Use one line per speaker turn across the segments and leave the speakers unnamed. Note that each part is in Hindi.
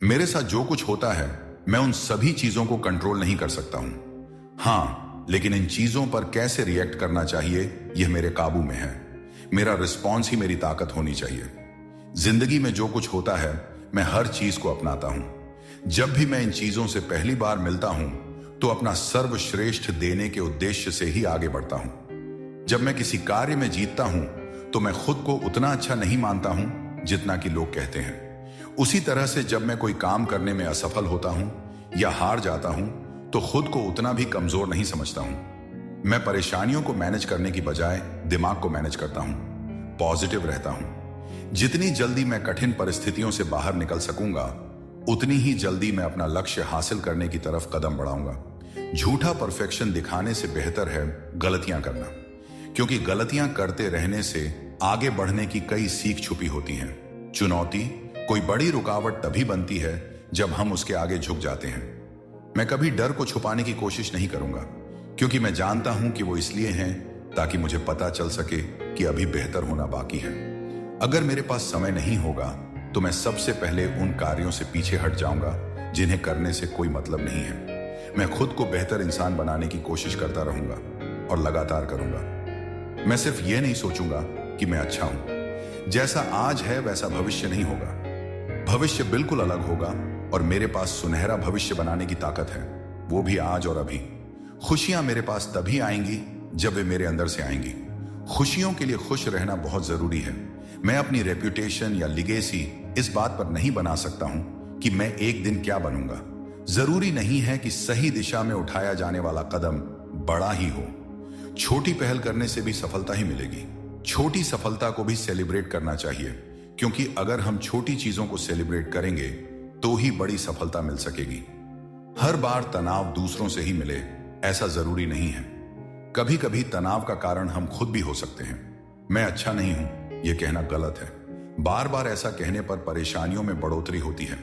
मेरे साथ जो कुछ होता है, मैं उन सभी चीजों को कंट्रोल नहीं कर सकता हूं। हाँ, लेकिन इन चीजों पर कैसे रिएक्ट करना चाहिए, यह मेरे काबू में है। मेरा रिस्पॉन्स ही मेरी ताकत होनी चाहिए। जिंदगी में जो कुछ होता है, मैं हर चीज को अपनाता हूं। जब भी मैं इन चीजों से पहली बार मिलता हूं, तो अपना सर्वश्रेष्ठ देने के उद्देश्य से ही आगे बढ़ता हूं। जब मैं किसी कार्य में जीतता हूं, तो मैं खुद को उतना अच्छा नहीं मानता हूं जितना कि लोग कहते हैं। उसी तरह से जब मैं कोई काम करने में असफल होता हूं या हार जाता हूं, तो खुद को उतना भी कमजोर नहीं समझता हूं। मैं परेशानियों को मैनेज करने की बजाय दिमाग को मैनेज करता हूं, पॉजिटिव रहता हूं। जितनी जल्दी मैं कठिन परिस्थितियों से बाहर निकल सकूंगा, उतनी ही जल्दी मैं अपना लक्ष्य हासिल करने की तरफ कदम बढ़ाऊंगा। झूठा परफेक्शन दिखाने से बेहतर है गलतियां करना, क्योंकि गलतियां करते रहने से आगे बढ़ने की कई सीख छुपी होती हैं। चुनौती कोई बड़ी रुकावट तभी बनती है जब हम उसके आगे झुक जाते हैं। मैं कभी डर को छुपाने की कोशिश नहीं करूंगा, क्योंकि मैं जानता हूं कि वो इसलिए हैं ताकि मुझे पता चल सके कि अभी बेहतर होना बाकी है। अगर मेरे पास समय नहीं होगा, तो मैं सबसे पहले उन कार्यों से पीछे हट जाऊंगा जिन्हें करने से कोई मतलब नहीं है। मैं खुद को बेहतर इंसान बनाने की कोशिश करता रहूंगा और लगातार करूंगा। मैं सिर्फ ये नहीं सोचूंगा कि मैं अच्छा हूं। जैसा आज है वैसा भविष्य नहीं होगा। भविष्य बिल्कुल अलग होगा और मेरे पास सुनहरा भविष्य बनाने की ताकत है, वो भी आज और अभी। खुशियां मेरे पास तभी आएंगी जब वे मेरे अंदर से आएंगी। खुशियों के लिए खुश रहना बहुत जरूरी है। मैं अपनी रेप्यूटेशन या लिगेसी इस बात पर नहीं बना सकता हूं कि मैं एक दिन क्या बनूंगा। जरूरी नहीं है कि सही दिशा में उठाया जाने वाला कदम बड़ा ही हो। छोटी पहल करने से भी सफलता ही मिलेगी। छोटी सफलता को भी सेलिब्रेट करना चाहिए, क्योंकि अगर हम छोटी चीजों को सेलिब्रेट करेंगे तो ही बड़ी सफलता मिल सकेगी। हर बार तनाव दूसरों से ही मिले ऐसा जरूरी नहीं है। कभी कभी तनाव का कारण हम खुद भी हो सकते हैं। मैं अच्छा नहीं हूं, यह कहना गलत है। बार बार ऐसा कहने पर परेशानियों में बढ़ोतरी होती है।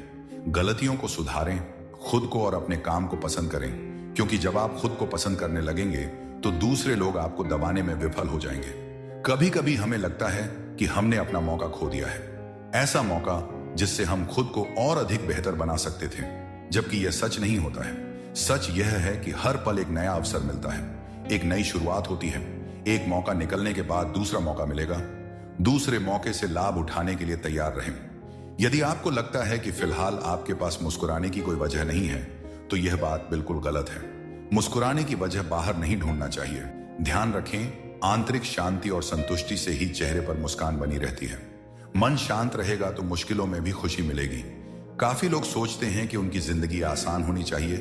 गलतियों को सुधारें, खुद को और अपने काम को पसंद करें, क्योंकि जब आप खुद को पसंद करने लगेंगे तो दूसरे लोग आपको दबाने में विफल हो जाएंगे। कभी कभी हमें लगता है कि हमने अपना मौका खो दिया है, ऐसा मौका जिससे हम खुद को और अधिक बेहतर बना सकते थे, जबकि यह सच नहीं होता है। सच यह है कि हर पल एक नया अवसर मिलता है, एक नई शुरुआत होती है। एक मौका निकलने के बाद दूसरा मौका मिलेगा। दूसरे मौके से लाभ उठाने के लिए तैयार रहें। यदि आपको लगता है कि फिलहाल आपके पास मुस्कुराने की कोई वजह नहीं है, तो यह बात बिल्कुल गलत है। मुस्कुराने की वजह बाहर नहीं ढूंढना चाहिए। ध्यान रखें, आंतरिक शांति और संतुष्टि से ही चेहरे पर मुस्कान बनी रहती है। मन शांत रहेगा तो मुश्किलों में भी खुशी मिलेगी। काफी लोग सोचते हैं कि उनकी जिंदगी आसान होनी चाहिए।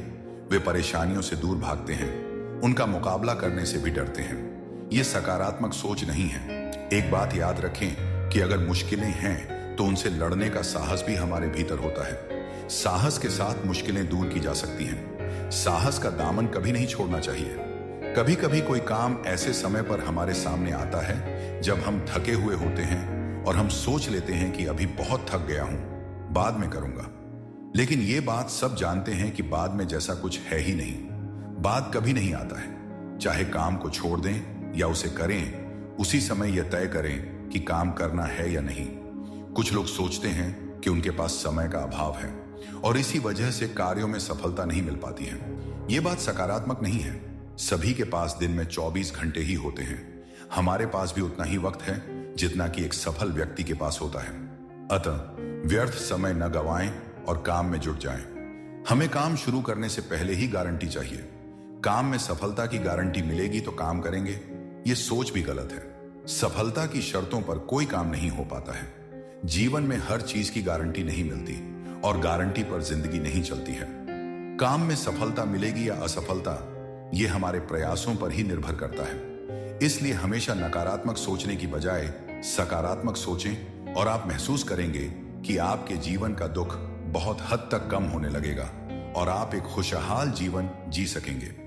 वे परेशानियों से दूर भागते हैं, उनका मुकाबला करने से भी डरते हैं। ये सकारात्मक सोच नहीं है। एक बात याद रखें कि अगर मुश्किलें हैं तो उनसे लड़ने का साहस भी हमारे भीतर होता है। साहस के साथ मुश्किलें दूर की जा सकती हैं। साहस का दामन कभी नहीं छोड़ना चाहिए। कभी कभी कोई काम ऐसे समय पर हमारे सामने आता है जब हम थके हुए होते हैं और हम सोच लेते हैं कि अभी बहुत थक गया हूं, बाद में करूंगा। लेकिन ये बात सब जानते हैं कि बाद में जैसा कुछ है ही नहीं। बाद कभी नहीं आता है। चाहे काम को छोड़ दें या उसे करें, उसी समय यह तय करें कि काम करना है या नहीं। कुछ लोग सोचते हैं कि उनके पास समय का अभाव है और इसी वजह से कार्यों में सफलता नहीं मिल पाती है। यह बात सकारात्मक नहीं है। सभी के पास दिन में 24 घंटे ही होते हैं। हमारे पास भी उतना ही वक्त है जितना कि एक सफल व्यक्ति के पास होता है। अतः व्यर्थ समय न गवाएं और काम में जुट जाएं। हमें काम शुरू करने से पहले ही गारंटी चाहिए। काम में सफलता की गारंटी मिलेगी तो काम करेंगे, यह सोच भी गलत है। सफलता की शर्तों पर कोई काम नहीं हो पाता है। जीवन में हर चीज की गारंटी नहीं मिलती और गारंटी पर जिंदगी नहीं चलती है। काम में सफलता मिलेगी या असफलता, यह हमारे प्रयासों पर ही निर्भर करता है। इसलिए हमेशा नकारात्मक सोचने की बजाय सकारात्मक सोचें और आप महसूस करेंगे कि आपके जीवन का दुख बहुत हद तक कम होने लगेगा और आप एक खुशहाल जीवन जी सकेंगे।